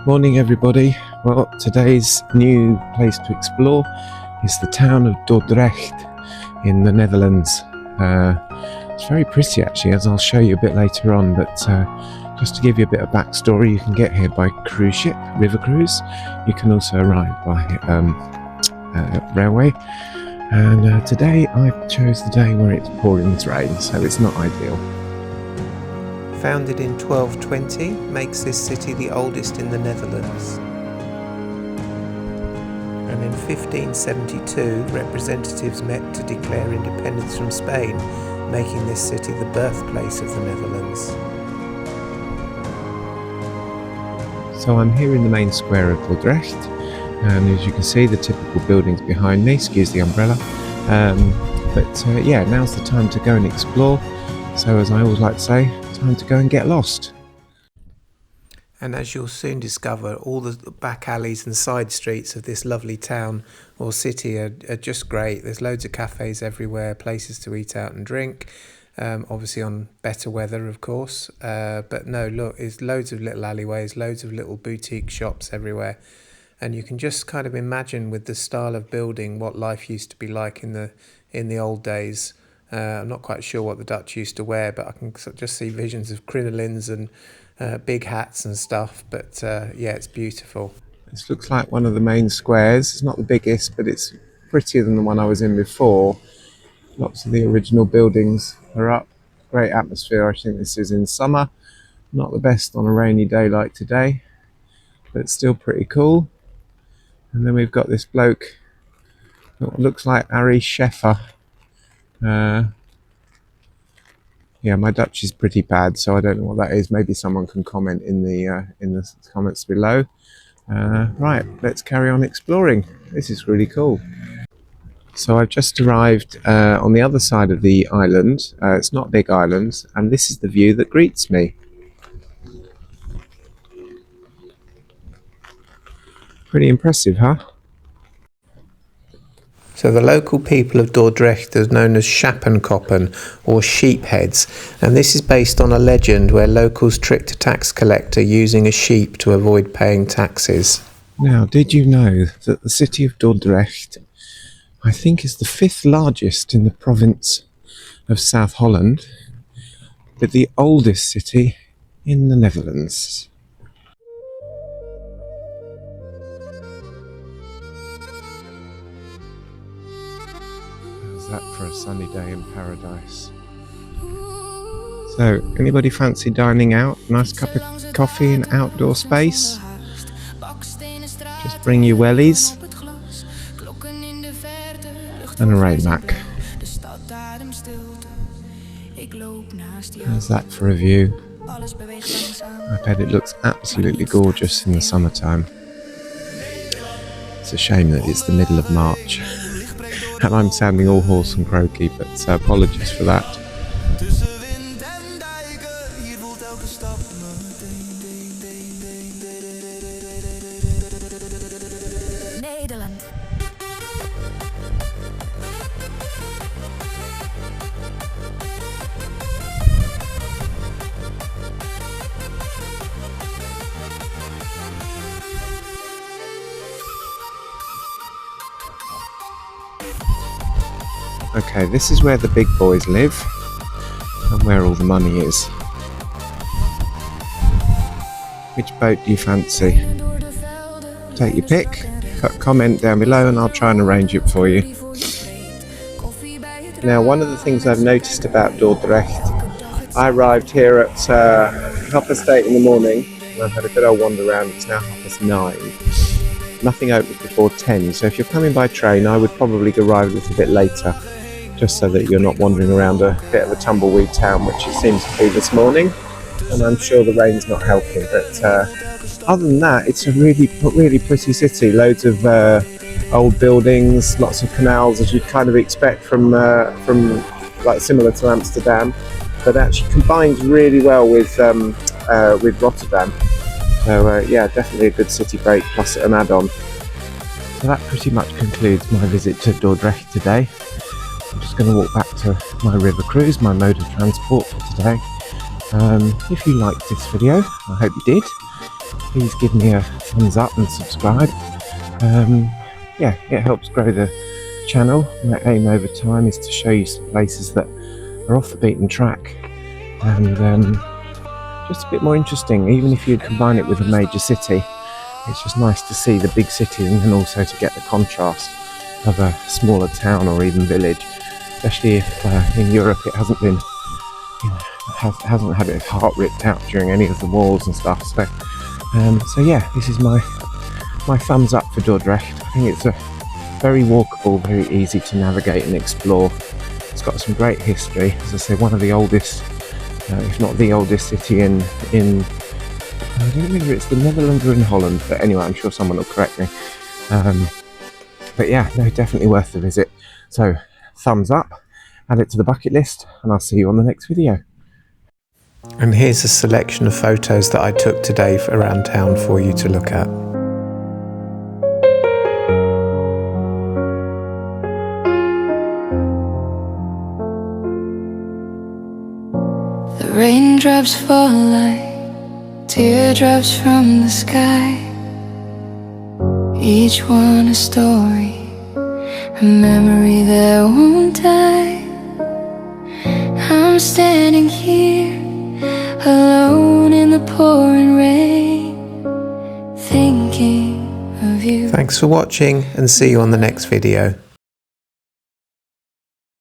Morning everybody. Well, today's new place to explore is the town of Dordrecht in the Netherlands. It's very pretty actually, as I'll show you a bit later on, but just to give you a bit of backstory, you can get here by cruise ship, river cruise. You can also arrive by railway, and today I chose the day where it's pouring with rain, so it's not ideal. Founded in 1220, makes this city the oldest in the Netherlands. And in 1572, representatives met to declare independence from Spain, making this city the birthplace of the Netherlands. So I'm here in the main square of Dordrecht, and as you can see the typical buildings behind me, excuse the umbrella, yeah, now's the time to go and explore. So as I always like to say, time to go and get lost. And as you'll soon discover, all the back alleys and side streets of this lovely town or city are just great. There's loads of cafes everywhere, places to eat out and drink, obviously on better weather of course, but no, look, there's loads of little alleyways, loads of little boutique shops everywhere, and you can just kind of imagine with the style of building what life used to be like in the old days. I'm not quite sure what the Dutch used to wear, but I can just see visions of crinolines and big hats and stuff. But yeah, it's beautiful. This looks like one of the main squares. It's not the biggest, but it's prettier than the one I was in before. Lots of the original buildings are up. Great atmosphere. I think this is in summer. Not the best on a rainy day like today, but it's still pretty cool. And then we've got this bloke that looks like Ari Scheffer. Yeah, my Dutch is pretty bad, so I don't know what that is. Maybe someone can comment in the comments below. Right, let's carry on exploring. This is really cool. So I've just arrived on the other side of the island. It's not a big island, and this is the view that greets me. Pretty impressive, huh? So the local people of Dordrecht are known as Schappenkoppen, or sheepheads, and this is based on a legend where locals tricked a tax collector using a sheep to avoid paying taxes. Now, did you know that the city of Dordrecht, I think, is the 5th largest in the province of South Holland, but the oldest city in the Netherlands? That for a sunny day in paradise. So, anybody fancy dining out? Nice cup of coffee in outdoor space? Just bring your wellies and a rain mac. How's that for a view? I bet it looks absolutely gorgeous in the summertime. It's a shame that it's the middle of March. And I'm sounding all hoarse and croaky, but apologies for that. Okay, this is where the big boys live and where all the money is. Which boat do you fancy? Take your pick, put a comment down below and I'll try and arrange it for you. Now, one of the things I've noticed about Dordrecht, I arrived here at 8:30 in the morning and I've had a good old wander around. It's now 9:30. Nothing opens before 10, so if you're coming by train I would probably arrive a little bit later, just so that you're not wandering around a bit of a tumbleweed town, which it seems to be this morning, and I'm sure the rain's not helping, but other than that it's a really pretty city. Loads of old buildings, lots of canals, as you'd kind of expect from like similar to Amsterdam, but actually combines really well with Rotterdam. So yeah, definitely a good city break plus an add-on. So that pretty much concludes my visit to Dordrecht today. I'm just going to walk back to my river cruise, my mode of transport for today. If you liked this video, I hope you did, please give me a thumbs up and subscribe. Yeah, it helps grow the channel. My aim over time is to show you some places that are off the beaten track and just a bit more interesting. Even if you combine it with a major city, it's just nice to see the big cities and then also to get the contrast of a smaller town or even village, especially if in Europe it hasn't been, hasn't had its heart ripped out during any of the wars and stuff. So yeah, this is my thumbs up for Dordrecht. I think it's a very walkable, very easy to navigate and explore. It's got some great history. As I say, one of the oldest, if not the oldest city in I don't know whether it's the Netherlands or in Holland, but anyway, I'm sure someone will correct me. But yeah, no, definitely worth the visit. So, thumbs up, add it to the bucket list, and I'll see you on the next video. And here's a selection of photos that I took today around town for you to look at. The raindrops fall like teardrops from the sky, each one a story, a memory that won't die. I'm standing here alone in the pouring rain, thinking of you. Thanks for watching and see you on the next video.